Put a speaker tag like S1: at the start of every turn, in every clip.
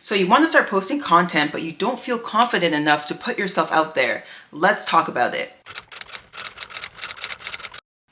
S1: So you want to start posting content, but you don't feel confident enough to put yourself out there. Let's talk about it.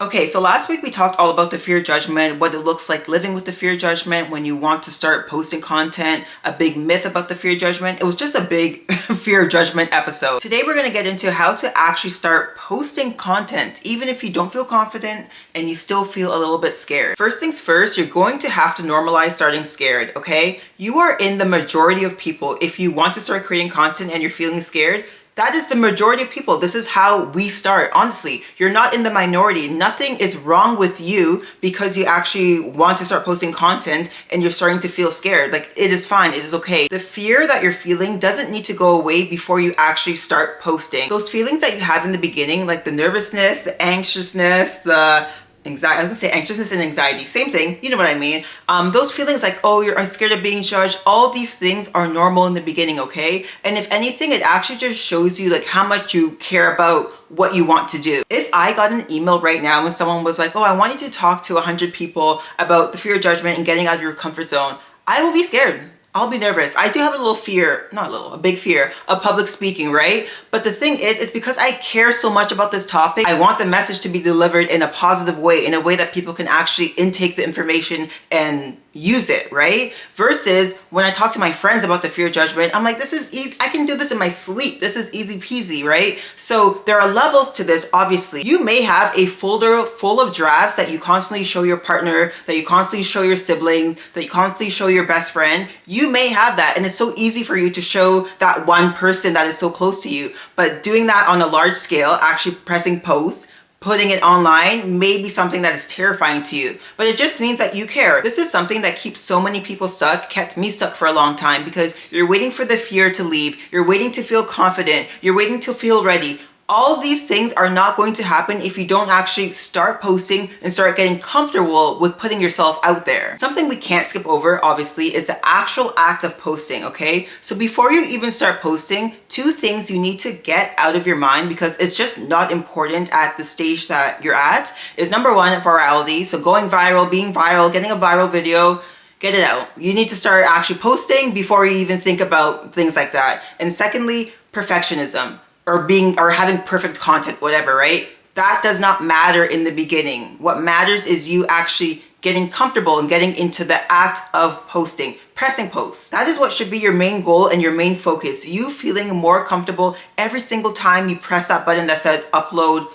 S1: Okay, so last week we talked all about the fear of judgment, what it looks like living with the fear of judgment when you want to start posting content, a big myth about the fear of judgment. It was just a big fear of judgment episode. Today we're going to get into how to actually start posting content, even if you don't feel confident and you still feel a little bit scared. First things first, you're going to have to normalize starting scared, okay? You are in the majority of people. If you want to start creating content and you're feeling scared, that is the majority of people. This is how we start. Honestly, you're not in the minority. Nothing is wrong with you because you actually want to start posting content and you're starting to feel scared. Like, it is fine. It is okay. The fear that you're feeling doesn't need to go away before you actually start posting. Those feelings that you have in the beginning, like the nervousness, the anxiousness, the anxiety, I was gonna say anxiousness and anxiety, same thing, you know what I mean? Those feelings like, oh, you're scared of being judged, all these things are normal in the beginning, okay? And if anything, it actually just shows you like how much you care about what you want to do. If I got an email right now when someone was like, oh, I want you to talk to 100 people about the fear of judgment and getting out of your comfort zone, I will be scared. I'll be nervous. I do have a little fear, not a little, a big fear of public speaking, right? But the thing is, it's because I care so much about this topic. I want the message to be delivered in a positive way, in a way that people can actually intake the information and use it, right? Versus when I talk to my friends about the fear of judgment, I'm like, this is easy. I can do this in my sleep. This is easy peasy, right? So there are levels to this, obviously. You may have a folder full of drafts that you constantly show your partner, that you constantly show your siblings, that you constantly show your best friend. You may have that, and it's so easy for you to show that one person that is so close to you. But doing that on a large scale, actually pressing post, putting it online may be something that is terrifying to you, but it just means that you care. This is something that keeps so many people stuck, kept me stuck for a long time, because you're waiting for the fear to leave. You're waiting to feel confident. You're waiting to feel ready. All of these things are not going to happen if you don't actually start posting and start getting comfortable with putting yourself out there. Something we can't skip over, obviously, is the actual act of posting, okay? So before you even start posting, 2 things you need to get out of your mind, because it's just not important at the stage that you're at, is number 1, virality. So going viral, being viral, getting a viral video, get it out. You need to start actually posting before you even think about things like that. And secondly, perfectionism. Or having perfect content, whatever, right? That does not matter in the beginning. What matters is you actually getting comfortable and getting into the act of posting, pressing post. That is what should be your main goal and your main focus. You feeling more comfortable every single time you press that button that says upload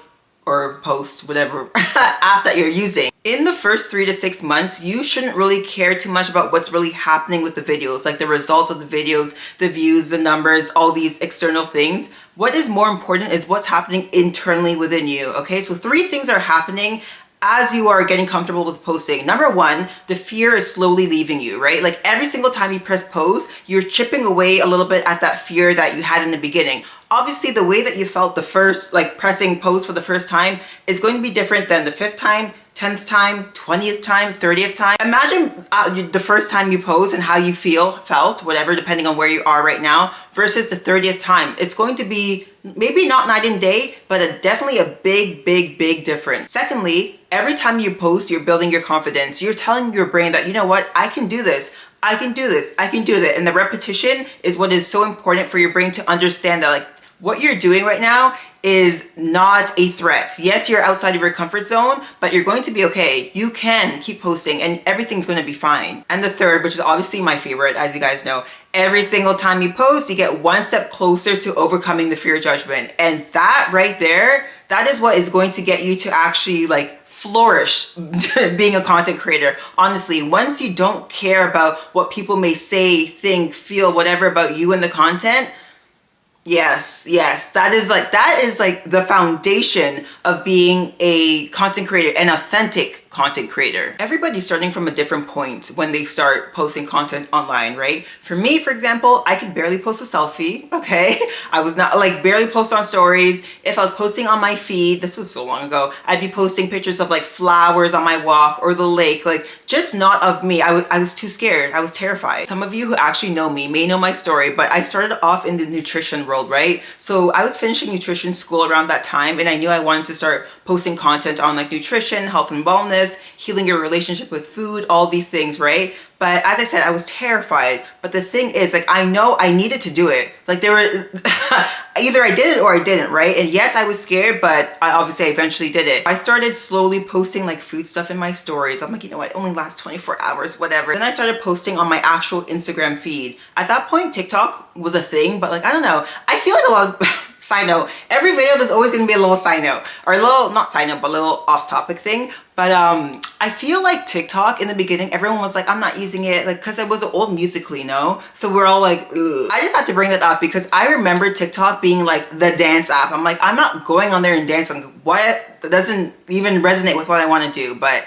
S1: or post, whatever app that you're using. In the first 3 to 6 months, you shouldn't really care too much about what's really happening with the videos, like the results of the videos, the views, the numbers, all these external things. What is more important is what's happening internally within you, okay? So 3 things are happening as you are getting comfortable with posting. Number 1, the fear is slowly leaving you, right? Like every single time you press post, you're chipping away a little bit at that fear that you had in the beginning. Obviously, the way that you felt the first, like pressing post for the first time, is going to be different than the 5th time, 10th time, 20th time, 30th time. Imagine the first time you post and how you felt, whatever, depending on where you are right now, versus the 30th time. It's going to be maybe not night and day, but definitely a big difference. Secondly, every time you post, you're building your confidence. You're telling your brain that, you know what, I can do this. I can do this. I can do that. And the repetition is what is so important for your brain to understand that, like, what you're doing right now is not a threat. Yes, you're outside of your comfort zone, but you're going to be okay. You can keep posting and everything's going to be fine. And the third, which is obviously my favorite, as you guys know, every single time you post, you get one step closer to overcoming the fear of judgment. And that right there, that is what is going to get you to actually like flourish being a content creator. Honestly, once you don't care about what people may say, think, feel, whatever about you and the content, yes, that is like the foundation of being a content creator, an authentic content creator. Everybody's starting from a different point when they start posting content online, right? For me, for example, I could barely post a selfie, okay? I was not like barely post on stories. If I was posting on my feed, this was so long ago, I'd be posting pictures of like flowers on my walk or the lake, like just not of me. I was too scared. I was terrified. Some of you who actually know me may know my story, but I started off in the nutrition world, right? So I was finishing nutrition school around that time, and I knew I wanted to start posting content on like nutrition, health and wellness, fitness, healing your relationship with food, all these things, right? But as I said, I was terrified. But the thing is, like, I know I needed to do it. Like, there were either I did it or I didn't, right? And yes, I was scared, but I eventually did it. I started slowly posting like food stuff in my stories. I'm like, you know what, it only lasts 24 hours, whatever. Then I started posting on my actual Instagram feed. At that point, TikTok was a thing, but like, I don't know. I feel like a lot of side note, every video there's always gonna be a little side note, or a little, not side note, but a little off topic thing. But I feel like TikTok in the beginning, everyone was like, I'm not using it, like, cause it was an old Musical.ly, no? So we're all like, ugh. I just had to bring that up because I remember TikTok being like the dance app. I'm like, I'm not going on there and dancing. What? That doesn't even resonate with what I wanna do, but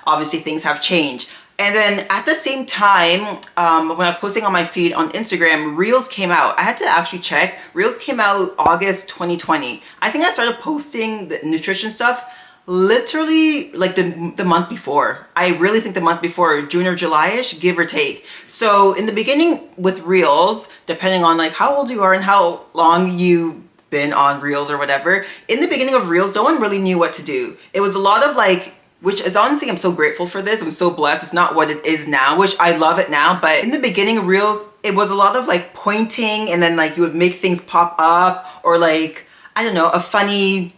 S1: obviously things have changed. And then at the same time, when I was posting on my feed on Instagram, Reels came out. I had to actually check. Reels came out August 2020. I think I started posting the nutrition stuff literally like the month before. I really think the month before, June or July-ish, give or take. So in the beginning with Reels, depending on like how old you are and how long you've been on Reels or whatever, in the beginning of Reels, no one really knew what to do. It was a lot of like, which is honestly, I'm so grateful for this. I'm so blessed. It's not what it is now, which I love it now. But in the beginning of Reels, it was a lot of like pointing, and then like you would make things pop up, or like, I don't know, a funny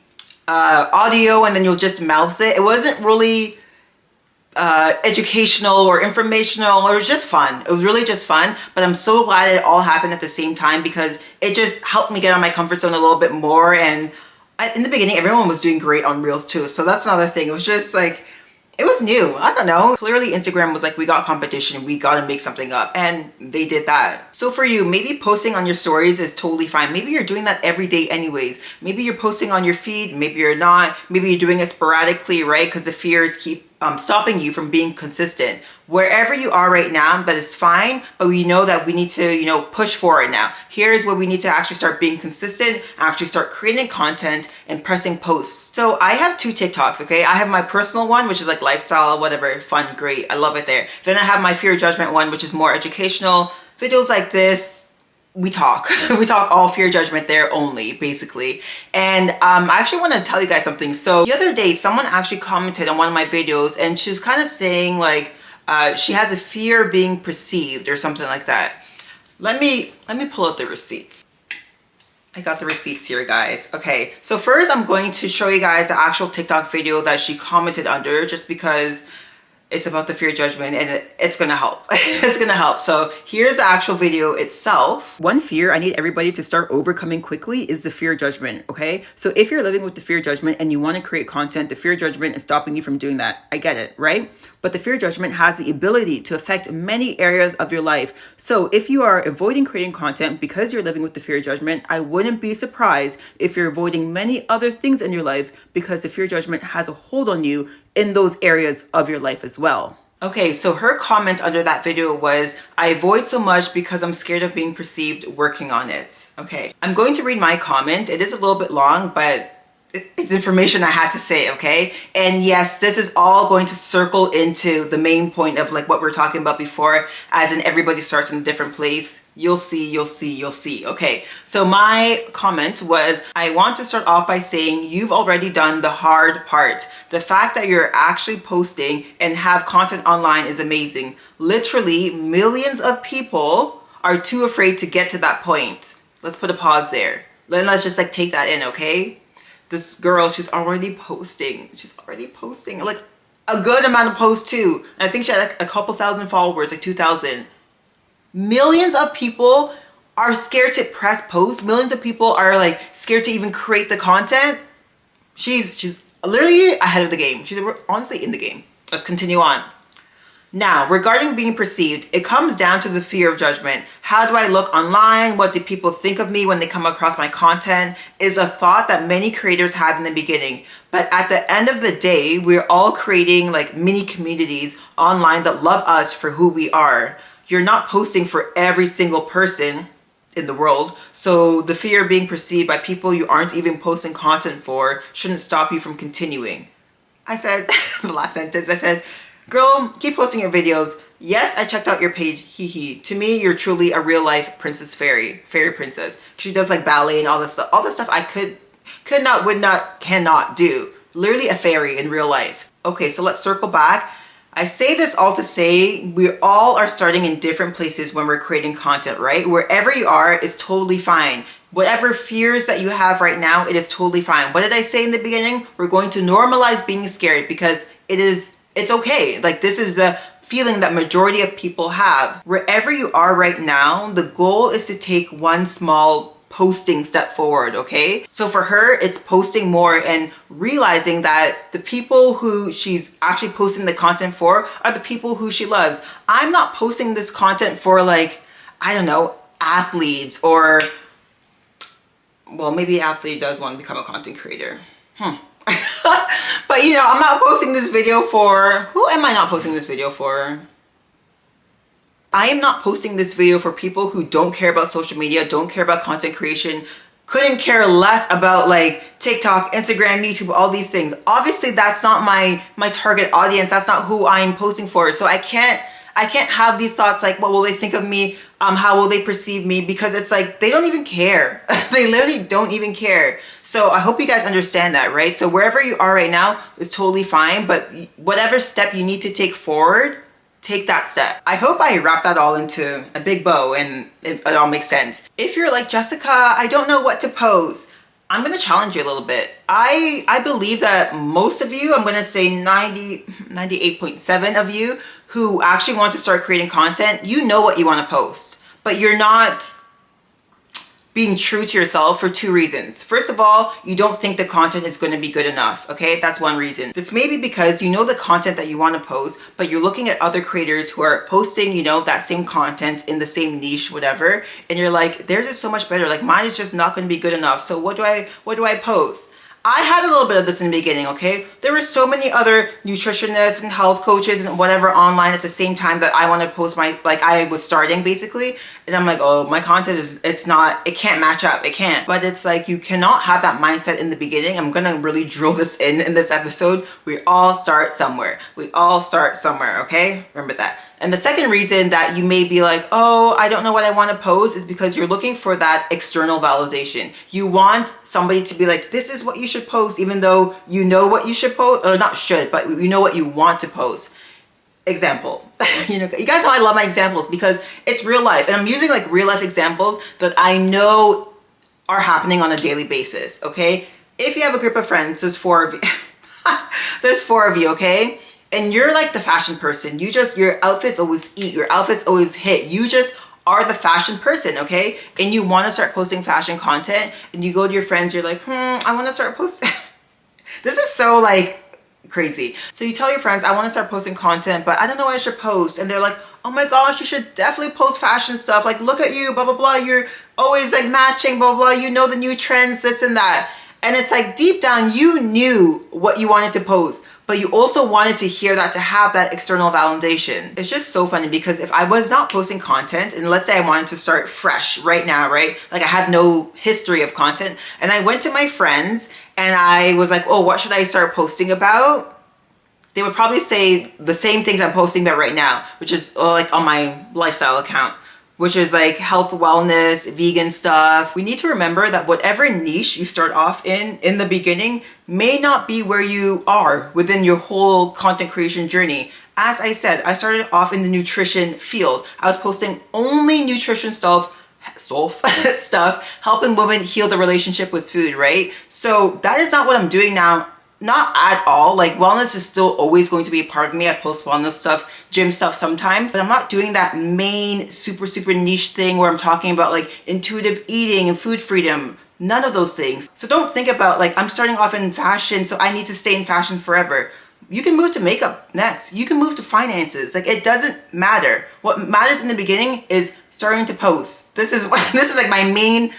S1: audio, and then you'll just mouth it. It wasn't really educational or informational. It was just fun. It was really just fun. But I'm so glad it all happened at the same time because it just helped me get out of my comfort zone a little bit more. And in the beginning, everyone was doing great on Reels too. So that's another thing. It was just like, it was new. I don't know. Clearly Instagram was like, we got competition. We got to make something up. And they did that. So for you, maybe posting on your stories is totally fine. Maybe you're doing that every day anyways. Maybe you're posting on your feed. Maybe you're not. Maybe you're doing it sporadically, right? Because the fears keep stopping you from being consistent. Wherever you are right now, that is fine, but we know that we need to, push forward now. Here's where we need to actually start being consistent, actually start creating content and pressing posts. So I have 2 TikToks, okay? I have my personal one, which is like lifestyle, whatever, fun, great. I love it there. Then I have my fear judgment one, which is more educational. Videos like this, we talk. We talk all fear judgment there only, basically. And I actually want to tell you guys something. So the other day, someone actually commented on one of my videos, and she was kind of saying like, she has a fear being perceived or something like that. Let me pull out the receipts. I got the receipts here, guys. Okay, so first I'm going to show you guys the actual TikTok video that she commented under, just because it's about the fear judgment and it's gonna help. It's gonna help. So here's the actual video itself. One fear I need everybody to start overcoming quickly is the fear judgment, okay? So if you're living with the fear judgment and you wanna create content, the fear judgment is stopping you from doing that. I get it, right? But the fear judgment has the ability to affect many areas of your life. So if you are avoiding creating content because you're living with the fear judgment, I wouldn't be surprised if you're avoiding many other things in your life because the fear judgment has a hold on you in those areas of your life as well. Okay, so her comment under that video was, I avoid so much because I'm scared of being perceived working on it. Okay, I'm going to read my comment. It is a little bit long, but it's information I had to say, okay? And yes, this is all going to circle into the main point of like what we're talking about before, as in everybody starts in a different place. You'll see, you'll see, you'll see. Okay, so my comment was, I want to start off by saying you've already done the hard part. The fact that you're actually posting and have content online is amazing. Literally, millions of people are too afraid to get to that point. Let's put a pause there. Then let's just like take that in, okay? This girl, she's already posting. She's already posting like a good amount of posts too. And I think she had like a couple thousand followers, like 2,000. Millions of people are scared to press post. Millions of people are like scared to even create the content. She's literally ahead of the game. She's honestly in the game. Let's continue on. Now, regarding being perceived, it comes down to the fear of judgment. How do I look online? What do people think of me when they come across my content? Is a thought that many creators have in the beginning. But at the end of the day, we're all creating like mini communities online that love us for who we are. You're not posting for every single person in the world. So the fear of being perceived by people you aren't even posting content for shouldn't stop you from continuing. I said, the last sentence, I said, girl, keep posting your videos. Yes, I checked out your page, hee hee. To me, you're truly a real life princess fairy princess. She does like ballet and all this stuff. All this stuff I could not, would not, cannot do. Literally a fairy in real life. Okay, so let's circle back. I say this all to say we all are starting in different places when we're creating content, right? Wherever you are is totally fine. Whatever fears that you have right now, it is totally fine. What did I say in the beginning? We're going to normalize being scared because it's okay. Like, this is the feeling that majority of people have. Wherever you are right now, the goal is to take one small posting step forward, okay? So for her, it's posting more and realizing that the people who she's actually posting the content for are the people who she loves. I'm not posting this content for, like, I don't know, athletes or, well, maybe athlete does want to become a content creator. But you know, I'm not posting this video for, who am I not posting this video for? I am not posting this video for people who don't care about social media, don't care about content creation, couldn't care less about like TikTok, Instagram, YouTube, all these things. Obviously, that's not my target audience. That's not who I'm posting for. So I can't have these thoughts like, what will they think of me? How will they perceive me? Because it's like, they don't even care. They literally don't even care. So I hope you guys understand that, right? So wherever you are right now is totally fine, but whatever step you need to take forward, take that step. I hope I wrap that all into a big bow and it all makes sense. If you're like, Jessica, I don't know what to post, I'm gonna challenge you a little bit. I believe that most of you, I'm gonna say 98.7 of you who actually want to start creating content, you know what you wanna post, but you're not being true to yourself for two reasons. First of all, you don't think the content is going to be good enough, okay? That's one reason. It's maybe because you know the content that you want to post, but you're looking at other creators who are posting, you know, that same content in the same niche, whatever, and you're like, theirs is so much better. Like, mine is just not going to be good enough. So what do I post? I had a little bit of this in the beginning, okay? There were so many other nutritionists and health coaches and whatever online at the same time that I want to post my, like, I was starting basically. And I'm like, oh, my content it can't match up, it can't. But it's like, you cannot have that mindset in the beginning. I'm gonna really drill this in this episode. We all start somewhere. We all start somewhere, okay? Remember that. And the second reason that you may be like, oh, I don't know what I want to post is because you're looking for that external validation. You want somebody to be like, this is what you should post, even though you know what you should post, or not should, but you know what you want to post. Example. You know, you guys know I love my examples because it's real life. And I'm using like real life examples that I know are happening on a daily basis, okay? If you have a group of friends, there's 4 of you. There's 4 of you, okay? And you're like the fashion person. Your outfits always eat. Your outfits always hit. You just are the fashion person, okay? And you want to start posting fashion content and you go to your friends, you're like, I want to start posting. This is so like crazy. So you tell your friends, I want to start posting content, but I don't know what I should post. And they're like, oh my gosh, you should definitely post fashion stuff. Like, look at you, blah, blah, blah. You're always like matching, blah, blah, blah. You know the new trends, this and that. And it's like deep down, you knew what you wanted to post, but you also wanted to hear that, to have that external validation. It's just so funny because if I was not posting content, and let's say I wanted to start fresh right now, right? Like, I had no history of content, and I went to my friends and I was like, oh, what should I start posting about? They would probably say the same things I'm posting about right now, which is like on my lifestyle account, which is like health, wellness, vegan stuff. We need to remember that whatever niche you start off in the beginning may not be where you are within your whole content creation journey. As I said, I started off in the nutrition field. I was posting only nutrition stuff, helping women heal the relationship with food, right? So that is not what I'm doing now. Not at all. Like, wellness is still always going to be a part of me. I post wellness stuff, gym stuff sometimes, but I'm not doing that main super niche thing where I'm talking about like intuitive eating and food freedom. None of those things. So don't think about like, I'm starting off in fashion, so I need to stay in fashion forever. You can move to makeup next. You can move to finances. Like, it doesn't matter. What matters in the beginning is starting to post. This is like my main,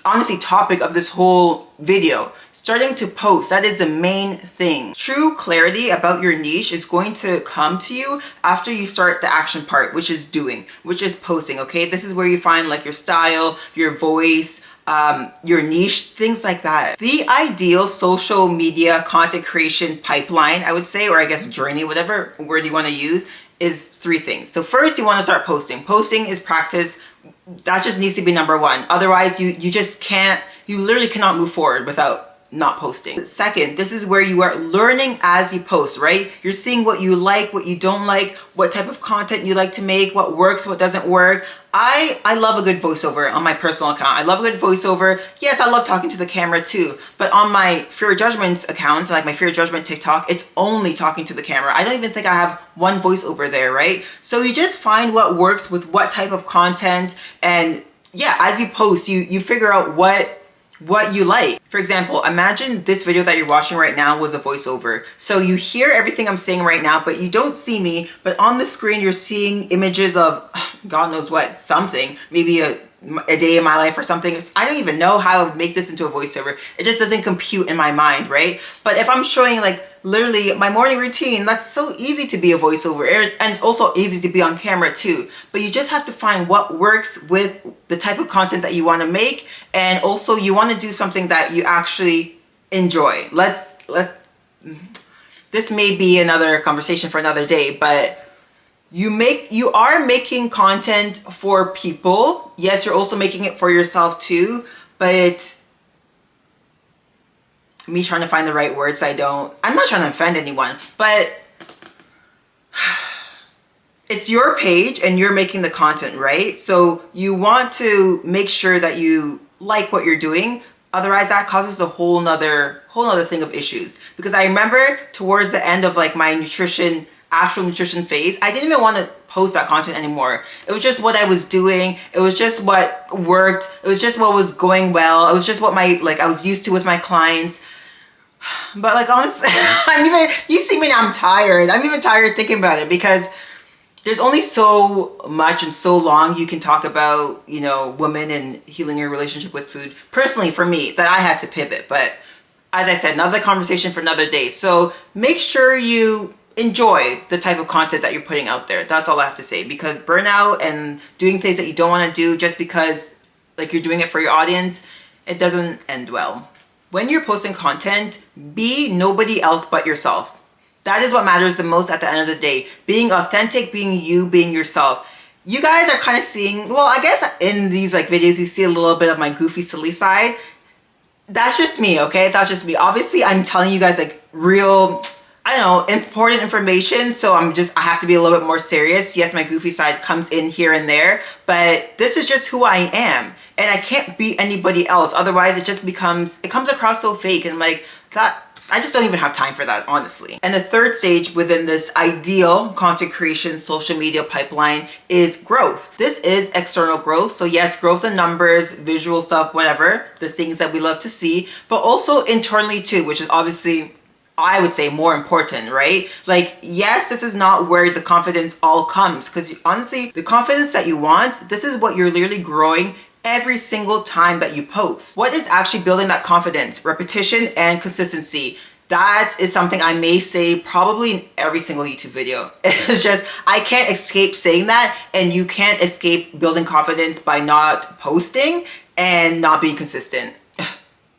S1: honestly, topic of this whole video. Starting to post, that is the main thing. True clarity about your niche is going to come to you after you start the action part, which is doing, which is posting, okay? This is where you find like your style, your voice, your niche, things like that. The ideal social media content creation pipeline, I would say, or I guess journey, whatever word you want to use, is 3 things. So first, you want to start posting. Posting is practice. That just needs to be number 1. Otherwise, you just can't, you literally cannot move forward without not posting. Second, this is where you are learning as you post, right? You're seeing what you like, what you don't like, what type of content you like to make, what works, what doesn't work. I love a good voiceover on my personal account. I love a good voiceover. Yes, I love talking to the camera too, but on my Fear of Judgments account, like my Fear of Judgment TikTok, it's only talking to the camera. I don't even think I have one voiceover there, right? So you just find what works with what type of content, and yeah, as you post, you figure out what you like. For example, imagine this video that you're watching right now was a voiceover. So you hear everything I'm saying right now, but you don't see me, but on the screen you're seeing images of God knows what, something, maybe a day in my life or something. I don't even know how I would make this into a voiceover. It just doesn't compute in my mind, right? But if I'm showing like literally my morning routine, that's so easy to be a voiceover, and it's also easy to be on camera too. But you just have to find what works with the type of content that you want to make, and also you want to do something that you actually enjoy. This may be another conversation for another day, but you are making content for people. Yes, you're also making it for yourself too, but me trying to find the right words, I'm not trying to offend anyone, but it's your page and you're making the content, right? So you want to make sure that you like what you're doing. Otherwise that causes a whole nother thing of issues. Because I remember towards the end of like my actual nutrition phase, I didn't even want to post that content anymore. It was just what I was doing. It was just what worked. It was just what was going well. It was just what I was used to with my clients. But like honestly, you see me now, I'm tired. I'm even tired thinking about it, because there's only so much and so long you can talk about, women and healing your relationship with food. Personally, for me, that I had to pivot. But as I said, another conversation for another day. So make sure you enjoy the type of content that you're putting out there. That's all I have to say, because burnout and doing things that you don't want to do just because like you're doing it for your audience, it doesn't end well. When you're posting content, be nobody else but yourself. That is what matters the most at the end of the day. Being authentic, being you, being yourself. You guys are kind of seeing, well, I guess in these like videos, you see a little bit of my goofy, silly side. That's just me, okay? That's just me. Obviously, I'm telling you guys like real, important information. So I have to be a little bit more serious. Yes, my goofy side comes in here and there, but this is just who I am. And I can't be anybody else. Otherwise, it comes across so fake. And like that, I just don't even have time for that, honestly. And the third stage within this ideal content creation social media pipeline is growth. This is external growth. So yes, growth in numbers, visual stuff, whatever, the things that we love to see, but also internally too, which is obviously, I would say, more important, right? Like, yes, this is not where the confidence all comes, because honestly, the confidence that you want, this is what you're literally growing every single time that you post. What is actually building that confidence? Repetition and consistency. That is something I may say probably in every single YouTube video. It's just, I can't escape saying that, and you can't escape building confidence by not posting and not being consistent.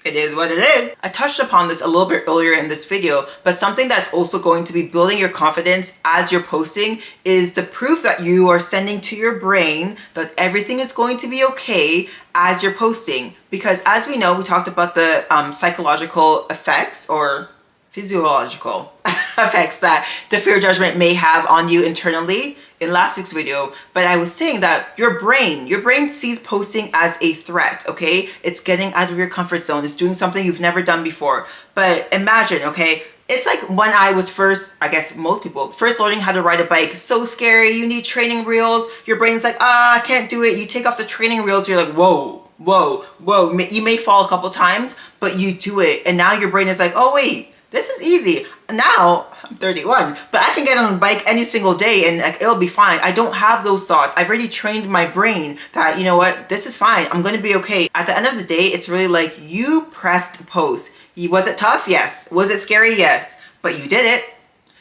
S1: It is what it is. I touched upon this a little bit earlier in this video, but something that's also going to be building your confidence as you're posting is the proof that you are sending to your brain that everything is going to be okay as you're posting. Because as we know, we talked about the psychological effects or physiological effects that the fear of judgment may have on you internally in last week's video. But I was saying that your brain sees posting as a threat, okay? It's getting out of your comfort zone. It's doing something you've never done before. But imagine, okay, it's like when I was first, I guess most people, first learning how to ride a bike. So scary. You need training wheels. Your brain's like, I can't do it. You take off the training wheels. You're like, whoa, whoa, whoa. You may fall a couple times, but you do it. And now your brain is like, oh wait, this is easy. Now, I'm 31, but I can get on a bike any single day and like, it'll be fine. I don't have those thoughts. I've already trained my brain that, you know what, this is fine. I'm going to be okay. At the end of the day, it's really like you pressed post. Was it tough? Yes. Was it scary? Yes. But you did it.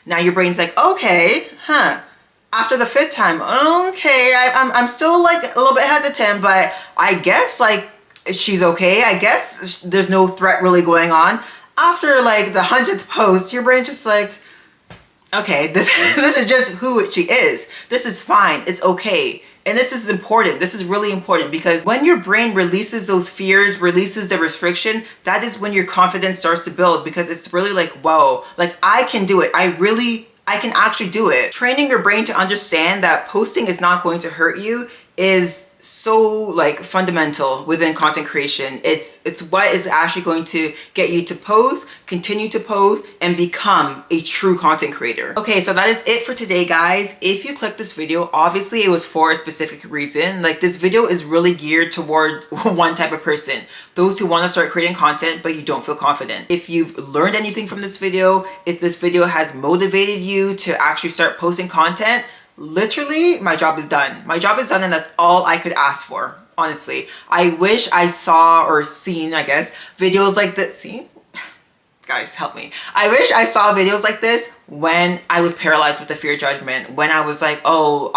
S1: Now your brain's like, okay, after the fifth time, okay, I'm still like a little bit hesitant, but I guess like she's okay. I guess there's no threat really going on. After like the 100th post, your brain's just like, okay, this is just who she is. This is fine. It's okay. And this is important. This is really important because when your brain releases those fears, releases the restriction, that is when your confidence starts to build, because it's really like, whoa, like I can do it. I can actually do it. Training your brain to understand that posting is not going to hurt you is so like fundamental within content creation. It's what is actually going to get you to post, continue to post, and become a true content creator. Okay, so that is it for today, guys. If you clicked this video, obviously it was for a specific reason. Like, this video is really geared toward one type of person, those who want to start creating content but you don't feel confident. If you've learned anything from this video, if this video has motivated you to actually start posting content, literally, my job is done. My job is done, and that's all I could ask for, honestly. I wish I saw or seen, I guess, videos like this. See? Guys, help me. I wish I saw videos like this when I was paralyzed with the fear of judgment, when I was like, oh,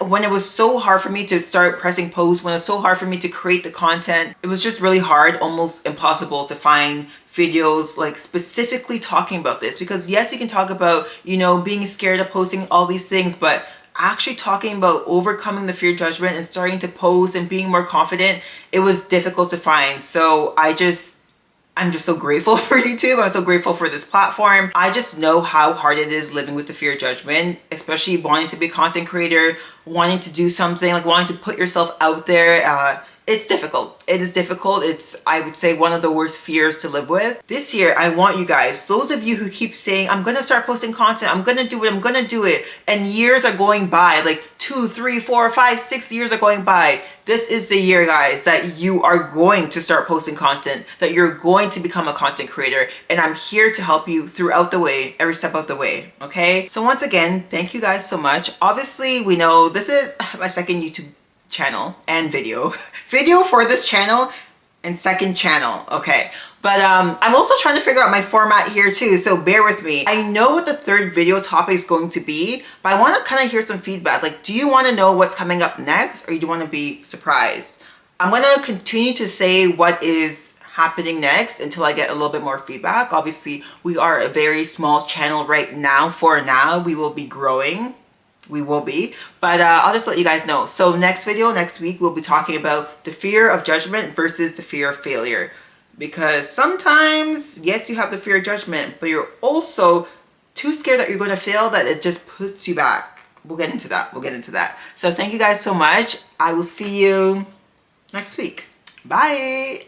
S1: when it was so hard for me to start pressing post, when it was so hard for me to create the content. It was just really hard, almost impossible to find videos like specifically talking about this, because yes, you can talk about, you know, being scared of posting all these things, but actually talking about overcoming the fear of judgment and starting to post and being more confident, it was difficult to find. So I'm just so grateful for YouTube. I'm so grateful for this platform. I just know how hard it is living with the fear of judgment, especially wanting to be a content creator, wanting to do something, like wanting to put yourself out there. It's difficult. It is difficult. It's, I would say, one of the worst fears to live with. This year, I want you guys, those of you who keep saying, I'm gonna start posting content, I'm gonna do it, and years are going by, like 2, 3, 4, 5, 6 years are going by. This is the year, guys, that you are going to start posting content, that you're going to become a content creator, and I'm here to help you throughout the way, every step of the way, okay? So once again, thank you guys so much. Obviously, we know this is my second YouTube channel and video for this channel and second channel, okay? But I'm also trying to figure out my format here too, so bear with me. I know what the third video topic is going to be, but I want to kind of hear some feedback. Like, do you want to know what's coming up next, or do you want to be surprised? I'm going to continue to say what is happening next until I get a little bit more feedback. Obviously, we are a very small channel right now. For now, we will be growing. We will be, but I'll just let you guys know. So next video, next week, we'll be talking about the fear of judgment versus the fear of failure. Because sometimes, yes, you have the fear of judgment, but you're also too scared that you're going to fail, that it just puts you back. We'll get into that. We'll get into that. So thank you guys so much. I will see you next week. Bye.